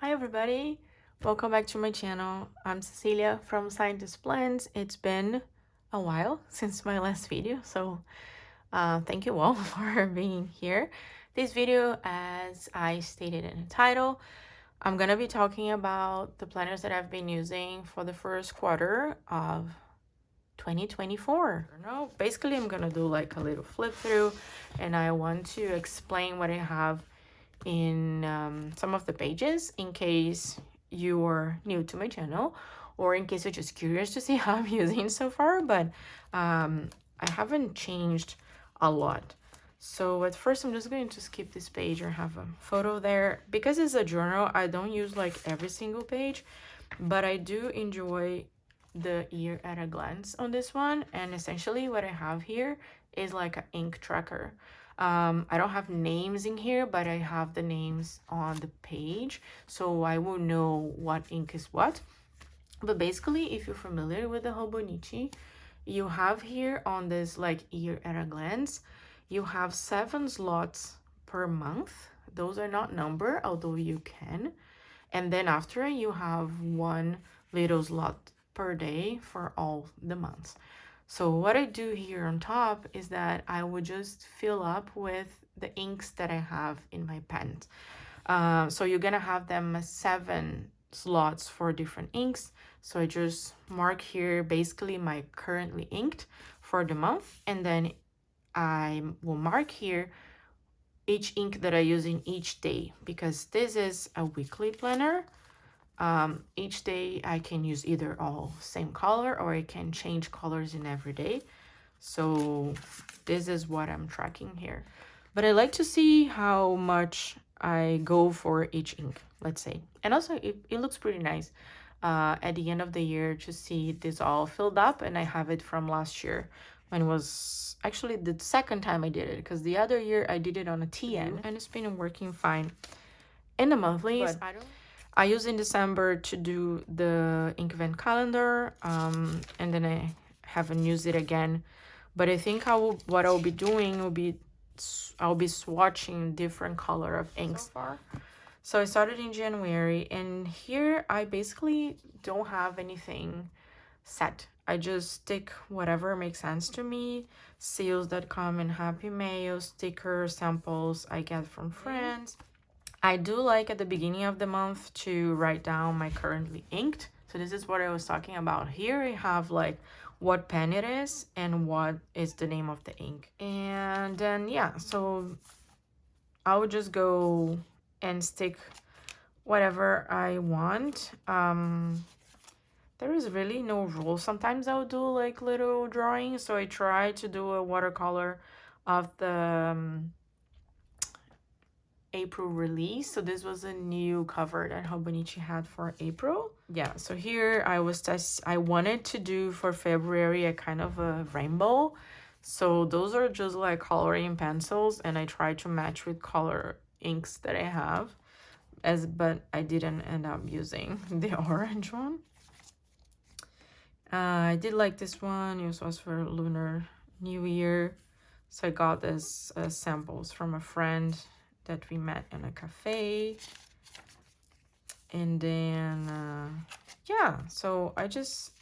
Hi everybody, welcome back to my channel. I'm Cecilia from Scientist Plans. It's been a while since my last video, so thank you all for being here. This video, as I stated in the title, I'm gonna be talking about the planners that I've been using for the first quarter of 2024. Basically I'm gonna do like a little flip through and I want to explain what I have in some of the pages in case you're new to my channel or in case you're just curious to see how I'm using so far, but I haven't changed a lot. So at first I'm just going to skip this page or have a photo there. Because it's a journal, I don't use like every single page, but I do enjoy the year at a glance on this one. And essentially what I have here is like an ink tracker. I don't have names in here, but I have the names on the page, so I will know what ink is what. But basically, if you're familiar with the Hobonichi, you have here on this like year at a glance, you have 7 slots per month. Those are not numbered, although you can. And then after you have 1 little slot per day for all the months. So what I do here on top is that I would just fill up with the inks that I have in my pens. So you're gonna have them 7 slots for different inks. So I just mark here basically my currently inked for the month, and then I will mark here each ink that I use in each day, because this is a weekly planner. Each day I can use either all same color or I can change colors in every day. So this is what I'm tracking here. But I like to see how much I go for each ink, let's say. And also it looks pretty nice at the end of the year to see this all filled up. And I have it from last year when it was actually the second time I did it, because the other year I did it on a TN and it's been working fine. In the monthlies, I use in December to do the ink event calendar, and then I haven't used it again. But I think what I'll be doing will be I'll be swatching different color of inks. So far. So I started in January, and here I basically don't have anything set. I just stick whatever makes sense to me. Seals that come in Happy Mail, stickers, samples I get from friends. I do like at the beginning of the month to write down my currently inked. So this is what I was talking about. Here I have like what pen it is and what is the name of the ink. And then yeah, so I would just go and stick whatever I want. There is really no rule. Sometimes I'll do like little drawings. So I try to do a watercolor of the April release. So this was a new cover that Hobonichi had for April. Yeah, so here I wanted to do for February a kind of a rainbow. So those are just like coloring pencils, and I tried to match with color inks that I have, but I didn't end up using the orange one. I did like this one. It was for Lunar New Year. So I got this samples from a friend that we met in a cafe. And then yeah, so I just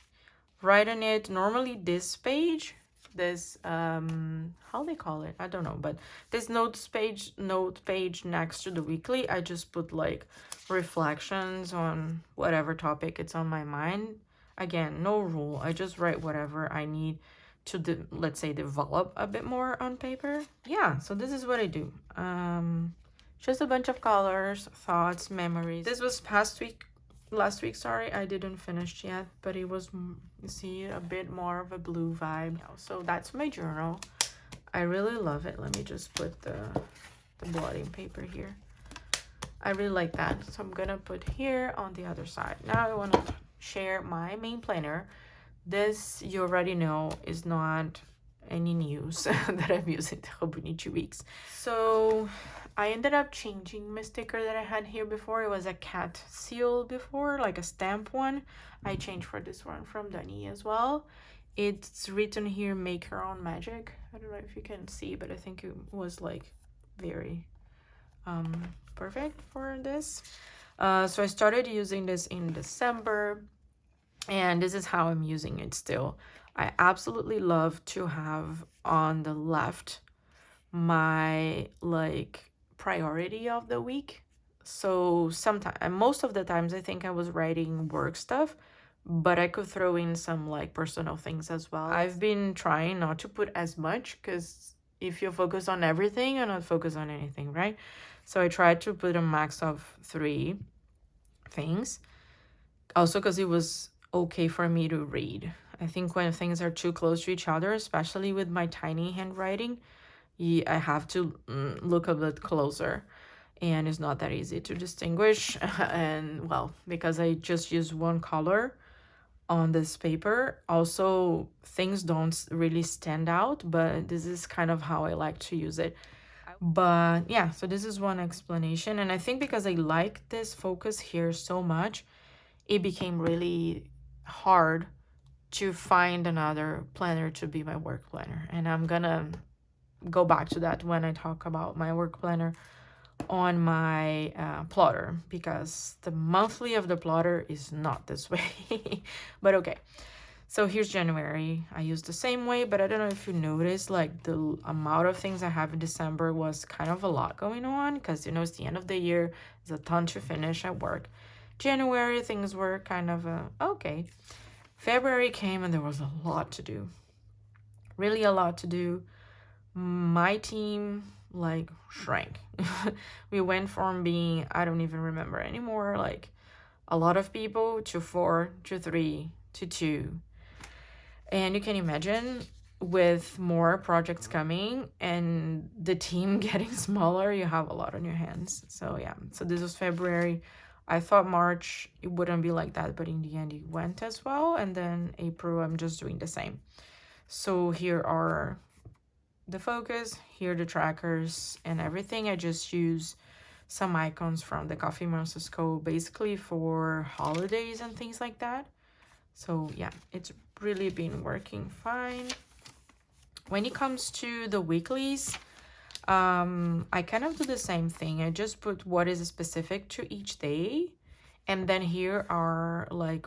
write on it. Normally this page, this how they call it, I don't know, but this note page next to the weekly, I just put like reflections on whatever topic it's on my mind. Again, no rule. I just write whatever I need to let's say develop a bit more on paper. Yeah, so this is what I do. Just a bunch of colors, thoughts, memories. This was last week, sorry, I didn't finish yet, but it was, you see, a bit more of a blue vibe. So that's my journal. I really love it. Let me just put the blotting paper here. I really like that, so I'm gonna put here on the other side. Now I want to share my main planner. This, you already know, is not any news that I'm using the Hobonichi weeks. So I ended up changing my sticker that I had here before. It was a cat seal before, like a stamp one. I changed for this one from Dani as well. It's written here, make your own magic. I don't know if you can see, but I think it was like very perfect for this. So I started using this in December, and this is how I'm using it still. I absolutely love to have on the left my like priority of the week. So sometimes, and most of the times, I think I was writing work stuff, but I could throw in some like personal things as well. I've been trying not to put as much, because if you focus on everything, you're not focused on anything, right? So I tried to put a max of 3 things. Also, because it was okay for me to read. I think when things are too close to each other, especially with my tiny handwriting, I have to look a bit closer, and it's not that easy to distinguish. And well, because I just use one color on this paper, also things don't really stand out, but this is kind of how I like to use it. But yeah, so this is one explanation, and I think because I like this focus here so much, it became really hard to find another planner to be my work planner. And I'm gonna go back to that when I talk about my work planner on my plotter, because the monthly of the plotter is not this way. But okay, so here's January. I used the same way, but I don't know if you noticed, like the amount of things I have in December was kind of a lot going on, because you know it's the end of the year, there's a ton to finish at work. January, things were kind of okay. February came and there was a lot to do, really a lot to do. My team like shrank. We went from being, I don't even remember anymore, like a lot of people, to 4 to 3 to 2. And you can imagine, with more projects coming and the team getting smaller, you have a lot on your hands. So yeah, so this was February. I thought March it wouldn't be like that, but in the end it went as well. And then April, I'm just doing the same. So here are the focus, here the trackers and everything. I just use some icons from the Coffee Monsters Code, basically for holidays and things like that. So yeah, it's really been working fine. When it comes to the weeklies, I kind of do the same thing. I just put what is specific to each day, and then here are like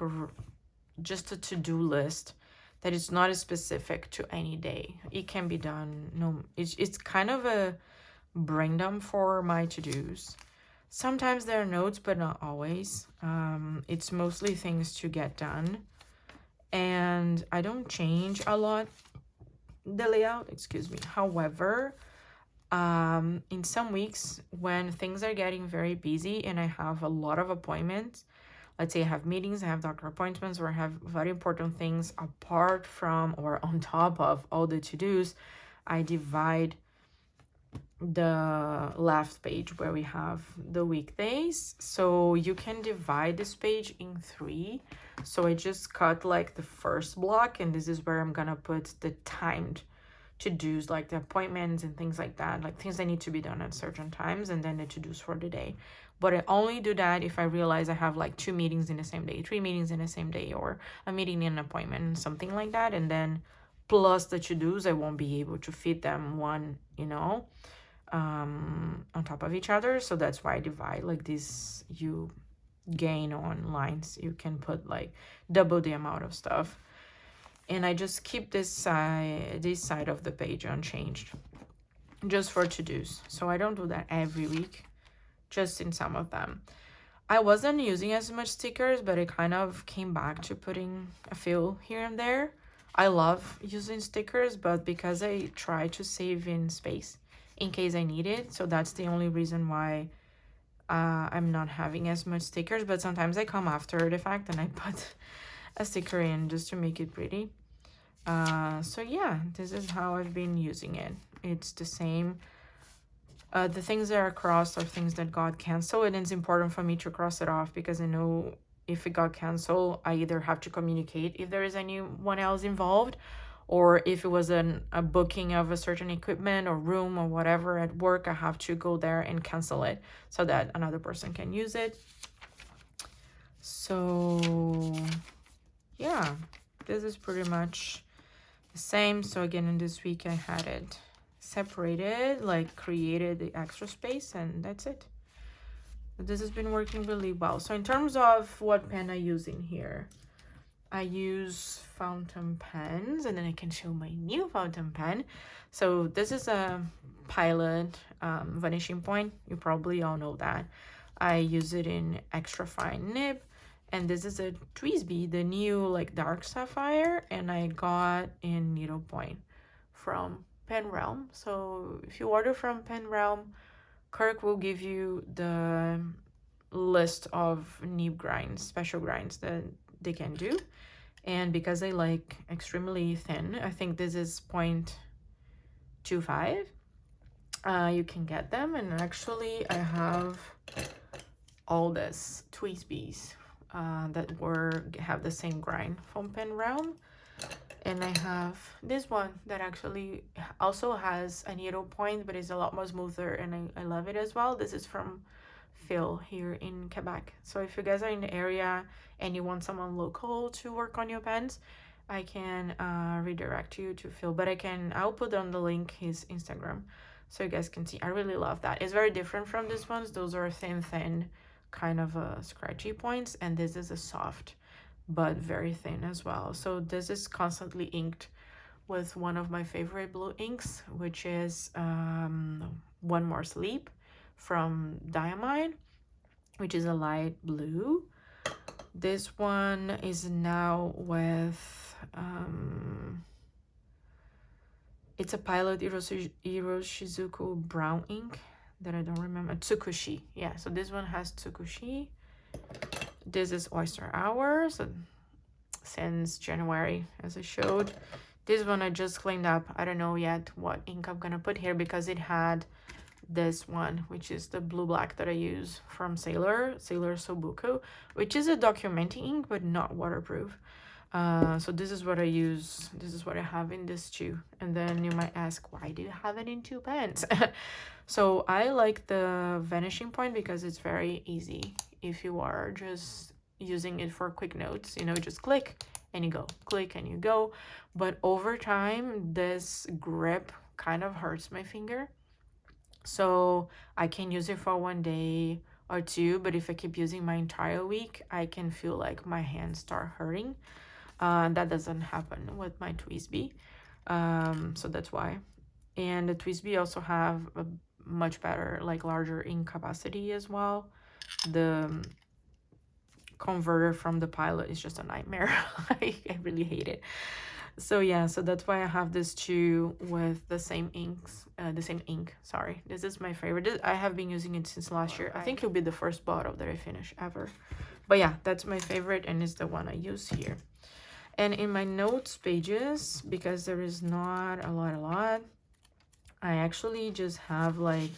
just a to-do list that is not specific to any day. It can be done. No, it's kind of a brain dump for my to-dos. Sometimes there are notes, but not always. It's mostly things to get done, and I don't change a lot the layout, excuse me. However, in some weeks when things are getting very busy and I have a lot of appointments, let's say I have meetings, I have doctor appointments, or I have very important things apart from or on top of all the to-dos, I divide the left page where we have the weekdays. So you can divide this page in 3. So I just cut like the first block, and this is where I'm gonna put the timed to-dos, like the appointments and things like that, like things that need to be done at certain times, and then the to-dos for the day. But I only do that if I realize I have like 2 meetings in the same day, 3 meetings in the same day, or a meeting and an appointment, something like that. And then plus the to-dos, I won't be able to fit them one, on top of each other. So that's why I divide like this. You gain on lines, you can put like double the amount of stuff. And I just keep this side of the page unchanged, just for to-dos. So I don't do that every week, just in some of them. I wasn't using as much stickers, but it kind of came back to putting a few here and there. I love using stickers, but because I try to save in space in case I need it, so that's the only reason why I'm not having as much stickers. But sometimes I come after the fact and I put a sticker in just to make it pretty. So yeah, this is how I've been using it. It's the same. The things that are crossed are things that got canceled, and it's important for me to cross it off, because I know if it got canceled, I either have to communicate if there is anyone else involved, or if it was a booking of a certain equipment or room or whatever at work, I have to go there and cancel it so that another person can use it. So yeah, this is pretty much the same. So again, in this week I had it separated, like created the extra space, and that's it. This has been working really well. So in terms of what pen I use in here, I use fountain pens, and then I can show my new fountain pen. So this is a Pilot vanishing point. You probably all know that. I use it in extra fine nib, and this is a Twisby, the new like dark sapphire, and I got in needlepoint from Penrealm. So if you order from Penrealm, Kirk will give you the list of nib grinds, special grinds that they can do. And because I like extremely thin, I think this is 0.25, you can get them. And actually I have all this Twisbys that have the same grind from Penrealm, and I have this one that actually also has a needle point, but is a lot more smoother, and I love it as well. This is from Phil here in Quebec. So if you guys are in the area and you want someone local to work on your pens, I can redirect you to Phil, but I'll put on the link his Instagram so you guys can see. I really love that. It's very different from these ones. Those are thin kind of scratchy points, and this is a soft but very thin as well. So this is constantly inked with one of my favorite blue inks, which is One More Sleep from Diamine, which is a light blue. This one is now with it's a Pilot Iroshizuku brown ink that I don't remember. Tsukushi. Yeah, so this one has Tsukushi. This is Oyster Hour, so since January, as I showed. This one I just cleaned up. I don't know yet what ink I'm gonna put here because it had this one, which is the blue black that I use from Sailor Sobuku, which is a documenting ink but not waterproof. So this is what I use. This is what I have in this too. And then you might ask, why do you have it in 2 pens? So I like the vanishing point because it's very easy. If you are just using it for quick notes, you know, just click and you go, click and you go. But over time, this grip kind of hurts my finger. So I can use it for 1 day or 2, but if I keep using my entire week, I can feel like my hands start hurting. That doesn't happen with my Twisby, so that's why. And the Twisby also have a much better, like larger ink capacity as well. The converter from the Pilot is just a nightmare. I really hate it. So yeah, so that's why I have this two with the same inks, sorry. This is my favorite. I have been using it since last year. I think it'll be the first bottle that I finish ever. But yeah, that's my favorite, and it's the one I use here. And in my notes pages, because there is not a lot, I actually just have like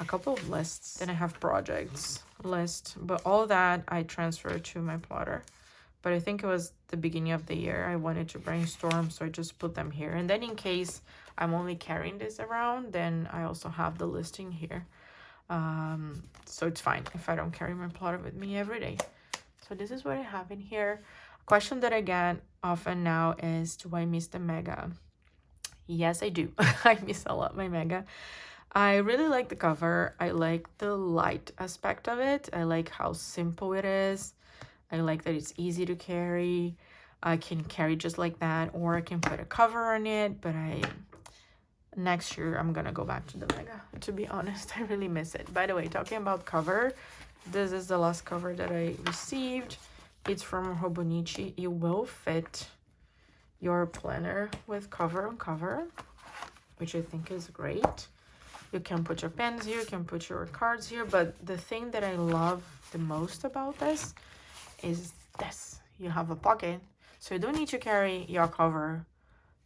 a couple of lists. Then I have projects list, but all that I transfer to my plotter. But I think it was the beginning of the year I wanted to brainstorm, so I just put them here. And then in case I'm only carrying this around, then I also have the listing here. So it's fine if I don't carry my plotter with me every day. So this is what I have in here. Question that I get often now is, do I miss the Mega? Yes, I do. I miss a lot my Mega. I really like the cover. I like the light aspect of it. I like how simple it is. I like that it's easy to carry. I can carry just like that, or I can put a cover on it, but next year I'm gonna go back to the Mega, to be honest. I really miss it. By the way, talking about cover, this is the last cover that I received. It's from Hobonichi. It will fit your planner with cover on cover, which I think is great. You can put your pens here, you can put your cards here, but the thing that I love the most about this is this. You have a pocket, so you don't need to carry your cover,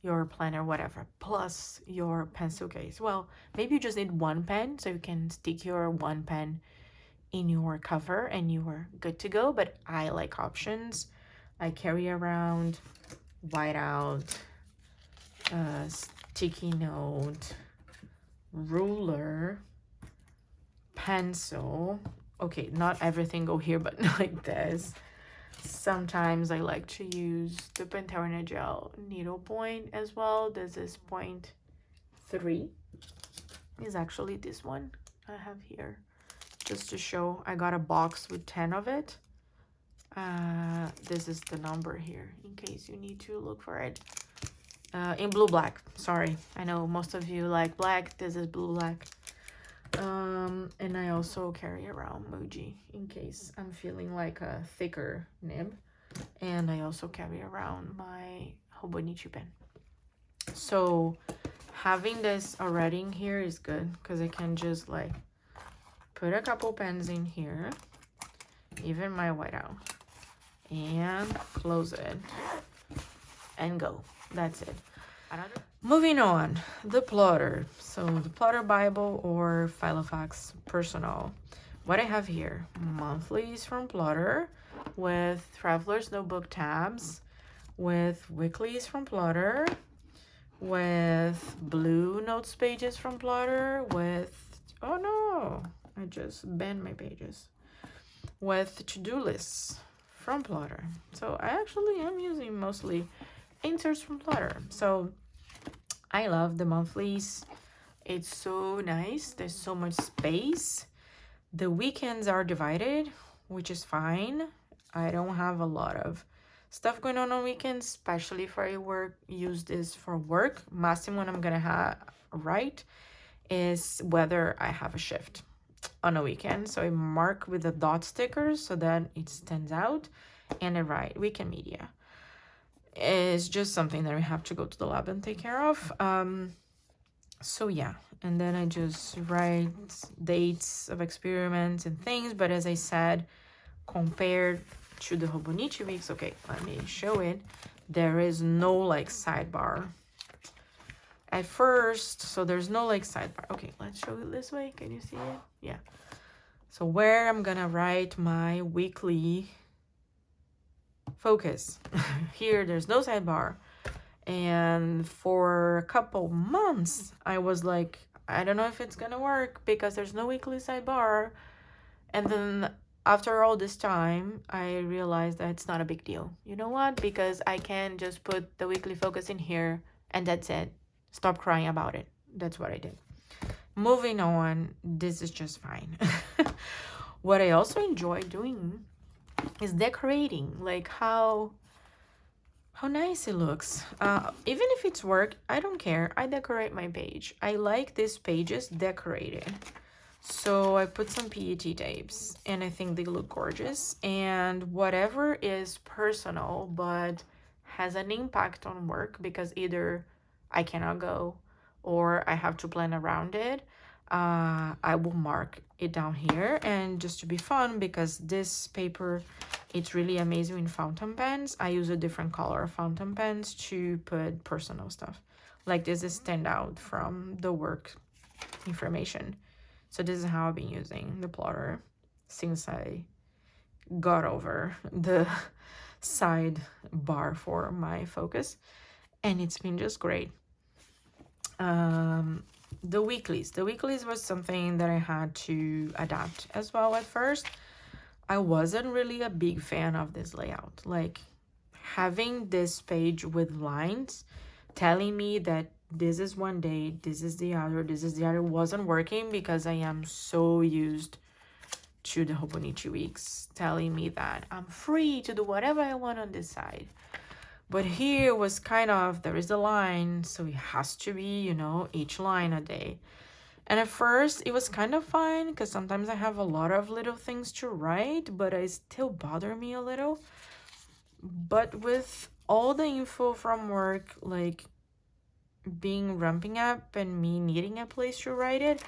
your planner, whatever, plus your pencil case. Well, maybe you just need one pen, so you can stick your one pen in your cover and you are good to go. But I like options. I carry around whiteout, sticky note, ruler, pencil. Okay, not everything go here, but like this. Sometimes I like to use the Penrealm gel needlepoint as well. This is 0.3. Is actually this one I have here. just to show. I got a box with 10 of it. This is the number here in case you need to look for it. In blue black, sorry. I know most of you like black. This is blue black. And I also carry around Muji in case I'm feeling like a thicker nib. And I also carry around my Hobonichi pen. So having this already in here is good because I can just like put a couple pens in here, even my whiteout, and close it and go. That's it. Moving on, the plotter. So the plotter Bible or Filofax Personal. What I have here, monthlies from Plotter with Traveler's Notebook tabs, with weeklies from Plotter, with blue notes pages from Plotter, with, oh no, I just bent my pages, with to-do lists from Plotter. So I actually am using mostly inserts from Plotter. So I love the monthlies. It's so nice. There's so much space. The weekends are divided, which is fine. I don't have a lot of stuff going on weekends, especially if I use this for work. Maximum I'm gonna write is whether I have a shift on a weekend. So I mark with the dot stickers so that it stands out, and I write weekend media. It's just something that I have to go to the lab and take care of. So yeah, and then I just write dates of experiments and things. But as I said, compared to the Hobonichi weeks, okay, let me show it. There is no like sidebar at first, so there's no like sidebar. Okay, let's show it this way. Can you see it? Yeah. So where I'm gonna write my weekly focus. Here there's no sidebar, and for a couple months I was like, I don't know if it's gonna work because there's no weekly sidebar. And then after all this time I realized that it's not a big deal. You know what? Because I can just put the weekly focus in here and that's it. Stop crying about it. That's what I did. Moving on, this is just fine. What I also enjoy doing is decorating, like how nice it looks. Even if it's work, I don't care. I decorate my page. I like these pages decorated. So I put some PET tapes and I think they look gorgeous. And whatever is personal but has an impact on work because either I cannot go or I have to plan around it, I will mark it down here. And just to be fun, because this paper, it's really amazing in fountain pens, I use a different color of fountain pens to put personal stuff. Like this is stand out from the work information. So this is how I've been using the plotter since I got over the side bar for my focus, and it's been just great. The weeklies was something that I had to adapt as well. At first I wasn't really a big fan of this layout, like having this page with lines telling me that this is one day, this is the other wasn't working because I am so used to the Hobonichi weeks telling me that I'm free to do whatever I want on this side. But here was kind of, there is a line, so it has to be, you know, each line a day. And at first it was kind of fine because sometimes I have a lot of little things to write, but it still bother me a little. But with all the info from work, like being ramping up and me needing a place to write it,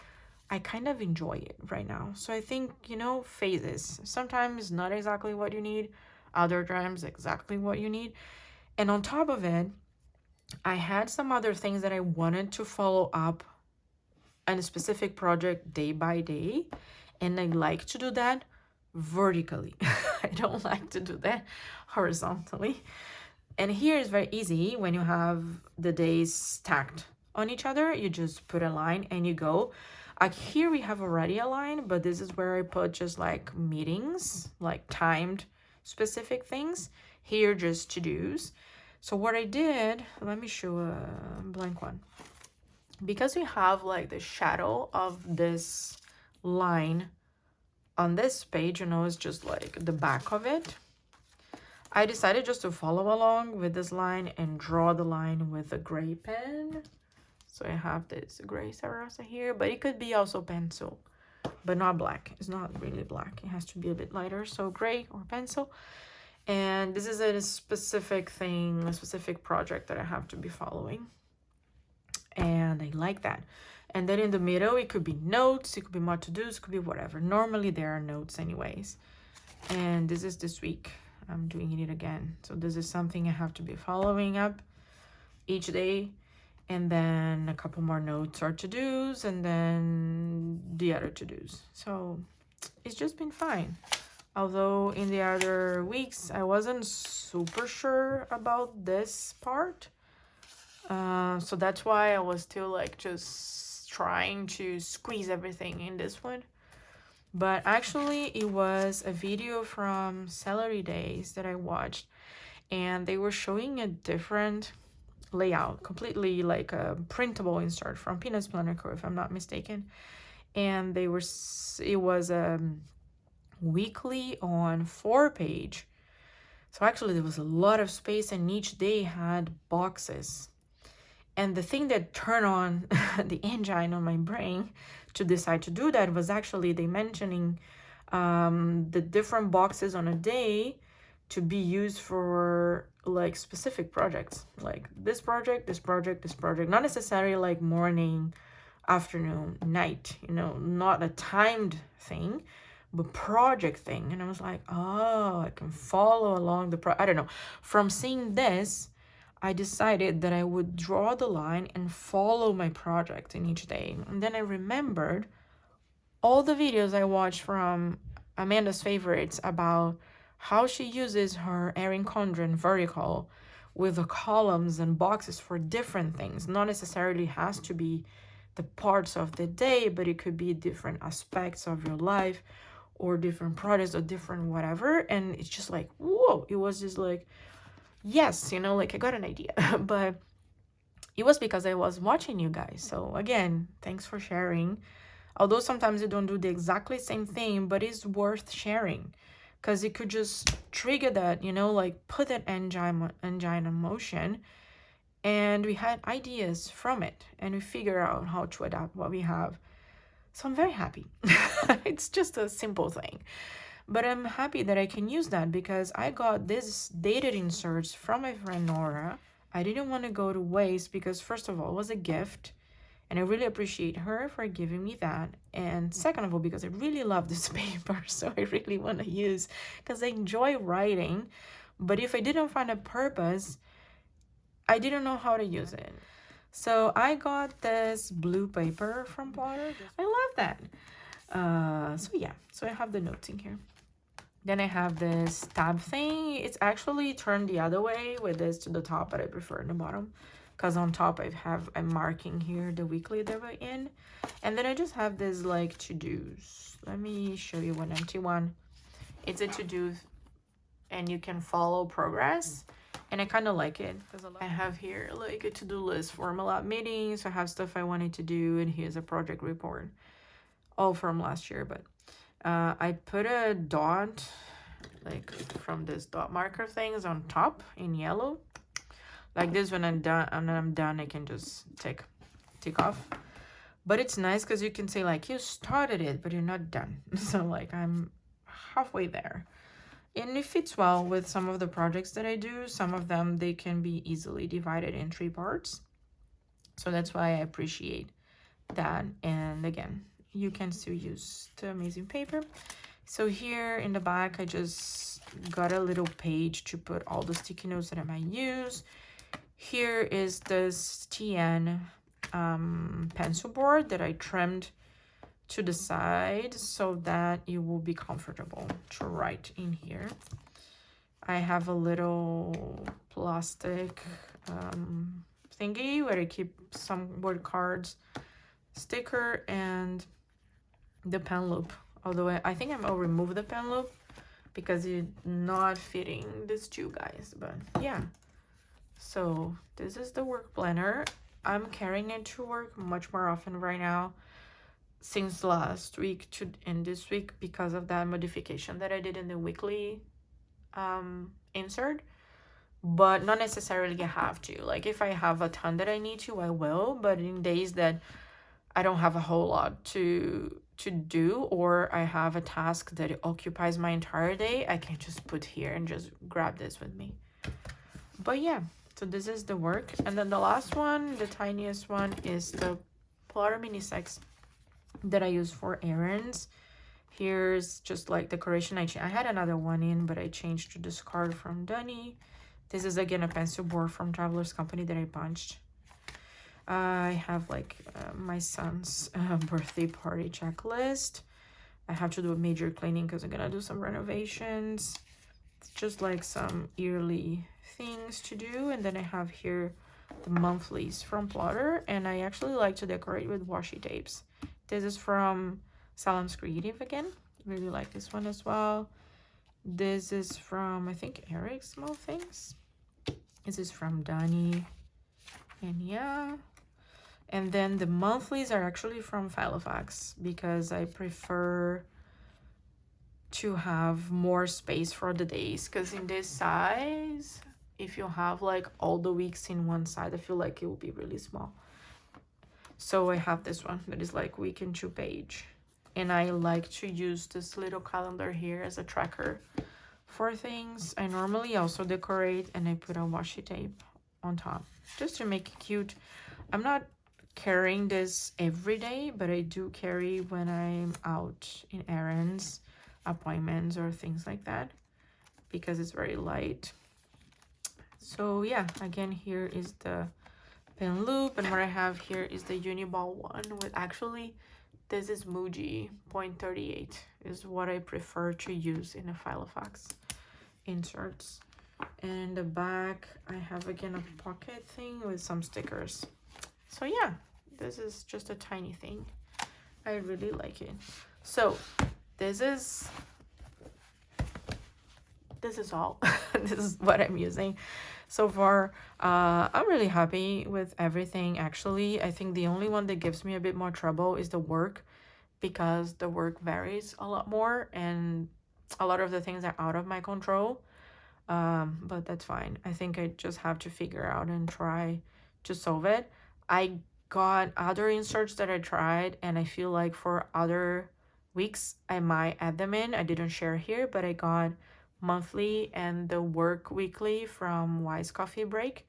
I kind of enjoy it right now. So I think, you know, phases. Sometimes not exactly what you need, other times exactly what you need. And on top of it, I had some other things that I wanted to follow up on a specific project day by day, and I like to do that vertically. I don't like to do that horizontally. And here is very easy. When you have the days stacked on each other, you just put a line and you go. Like here we have already a line, but this is where I put just like meetings, like timed specific things. Here just to-dos. So what I did, let me show a blank one. Because we have like the shadow of this line on this page, you know, it's just like the back of it. I decided just to follow along with this line and draw the line with a gray pen. So I have this gray Sarosa here, but it could be also pencil, but not black. It's not really black. It has to be a bit lighter, so gray or pencil. And this is a specific thing, a specific project that I have to be following. And I like that. And then in the middle, it could be notes, it could be more to-dos, it could be whatever. Normally there are notes anyways. And this is this week. I'm doing it again. So this is something I have to be following up each day. And then a couple more notes or to-dos, and then the other to-dos. So it's just been fine. Although in the other weeks, I wasn't super sure about this part. So that's why I was still like just trying to squeeze everything in this one. But actually it was a video from Celery Days that I watched, and they were showing a different layout, completely like a printable insert from Peanuts Planner Co, if I'm not mistaken. And it was weekly on 4-page. So actually there was a lot of space, and each day had boxes. And the thing that turned on the engine on my brain to decide to do that was actually they mentioning the different boxes on a day to be used for like specific projects, like this project, this project, this project, not necessarily like morning, afternoon, night, you know, not a timed thing, but project thing. And I was like, oh, I can follow along I don't know. From seeing this, I decided that I would draw the line and follow my project in each day. And then I remembered all the videos I watched from Amanda's favorites about how she uses her Erin Condren vertical with the columns and boxes for different things. Not necessarily has to be the parts of the day, but it could be different aspects of your life or different projects or different whatever. And it's just like, whoa, it was just like, yes, you know, like I got an idea. But it was because I was watching you guys. So again, thanks for sharing. Although sometimes you don't do the exactly same thing, but it's worth sharing because it could just trigger that, you know, like put that engine in motion. And we had ideas from it, and we figure out how to adapt what we have. So I'm very happy. It's just a simple thing. But I'm happy that I can use that because I got this dated inserts from my friend Nora. I didn't want to go to waste because first of all, it was a gift. And I really appreciate her for giving me that. And second of all, because I really love this paper. So I really want to use, because I enjoy writing. But if I didn't find a purpose, I didn't know how to use it. So I got this blue paper from Potter. I love that. So yeah, so I have the notes in here. Then I have this tab thing. It's actually turned the other way with this to the top, but I prefer in the bottom. Because on top I have a marking here, the weekly that we're in. And then I just have this like to-dos. Let me show you one empty one. It's a to-do and you can follow progress. And I kind of like it because I have here like a to-do list for my lab meetings. I have stuff I wanted to do, and here's a project report, all from last year. But I put a dot, like from this dot marker things on top in yellow. Like this, when I'm done, I can just tick off. But it's nice because you can say like you started it, but you're not done. So like I'm halfway there. And it fits well with some of the projects that I do. Some of them, they can be easily divided in 3 parts. So that's why I appreciate that. And again, you can still use the amazing paper. So here in the back, I just got a little page to put all the sticky notes that I might use. Here is this TN pencil board that I trimmed to the side so that it will be comfortable to write in here. I have a little plastic thingy where I keep some word cards, sticker, and the pen loop. Although I think I'll remove the pen loop because it's not fitting these 2 guys. But yeah, so this is the work planner. I'm carrying it to work much more often right now. since last week to end this week because of that modification that I did in the weekly insert, but not necessarily I have to. Like if I have a ton that I need to, I will, but in days that I don't have a whole lot to do, or I have a task that occupies my entire day, I can just put here and just grab this with me. But yeah, so this is the work. And then the last one, the tiniest one, is the plotter mini sacks that I use for errands. Here's just like decoration. I had another one in, but I changed to this card from Dunny. This is again a pencil board from Traveler's Company that I punched. I have like my son's birthday party checklist. I have to do a major cleaning because I'm gonna do some renovations. It's just like some yearly things to do. And then I have here the monthlies from Plotter, and I actually like to decorate with washi tapes. This is from Salon's Creative again. Really like this one as well. This is from, I think, Eric's Small Things. This is from Danny. And yeah. And then the monthlies are actually from Filofax because I prefer to have more space for the days, because in this size, if you have like all the weeks in one side, I feel like it will be really small. So I have this one that is like week and 2 page, and I like to use this little calendar here as a tracker for things. I normally also decorate and I put a washi tape on top just to make it cute. I'm not carrying this every day, but I do carry when I'm out in errands, appointments, or things like that, because it's very light. So yeah, again, here is the pen loop, and what I have here is the Uniball one with, actually this is Muji 0.38 is what I prefer to use in a Filofax inserts. And in the back I have again a pocket thing with some stickers. So yeah, this is just a tiny thing. I really like it. So this is all. This is what I'm using so far. I'm really happy with everything, actually. I think the only one that gives me a bit more trouble is the work, because the work varies a lot more and a lot of the things are out of my control. But that's fine. I think I just have to figure out and try to solve it. I got other inserts that I tried, and I feel like for other weeks I might add them in. I didn't share here, but I got monthly and the work weekly from Wise Coffee Break.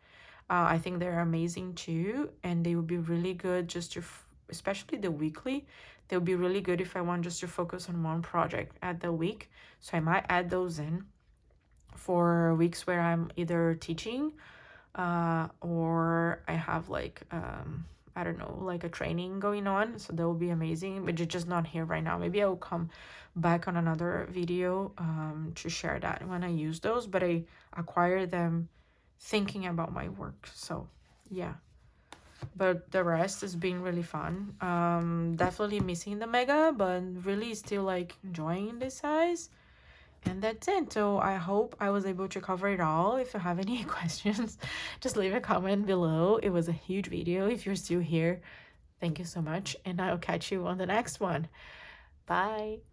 I think they're amazing too, and they would be really good just to, especially the weekly, they would be really good if I want just to focus on one project at the week. So I might add those in for weeks where I'm either teaching or I have like I don't know, like a training going on. So that will be amazing, but it's just not here right now. Maybe I will come back on another video to share that when I use those, but I acquired them thinking about my work. So yeah, but the rest has been really fun. Definitely missing the mega, but really still like enjoying this size. And that's it. So I hope I was able to cover it all. If you have any questions, just leave a comment below. It was a huge video. If you're still here, thank you so much, and I'll catch you on the next one. Bye.